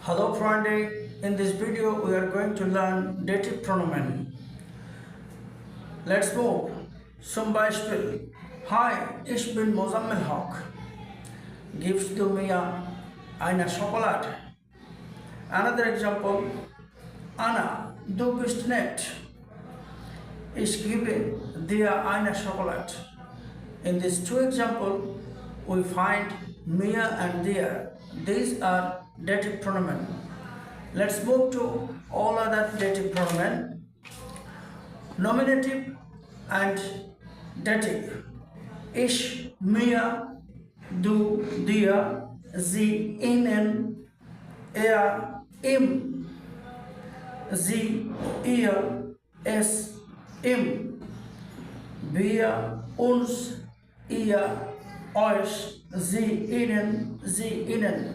Hello friend, in this video we are going to learn dative pronomen. Let's move. Zum Beispiel: Hi, ich bin Mozammel Haq. Gibst du mir eine Schokolade? Another example: Anna, du bist nett. Ich gebe dir eine Schokolade. In these two examples, we find mir and dir. These are dative pronomen. Let's move to all other dative pronomen. Nominative and dative. Ich, mir, du, dir, sie, ihnen, er, ihm, sie, ihr, es, ihm, wir, uns, ihr, euch, sie, ihnen, sie, ihnen.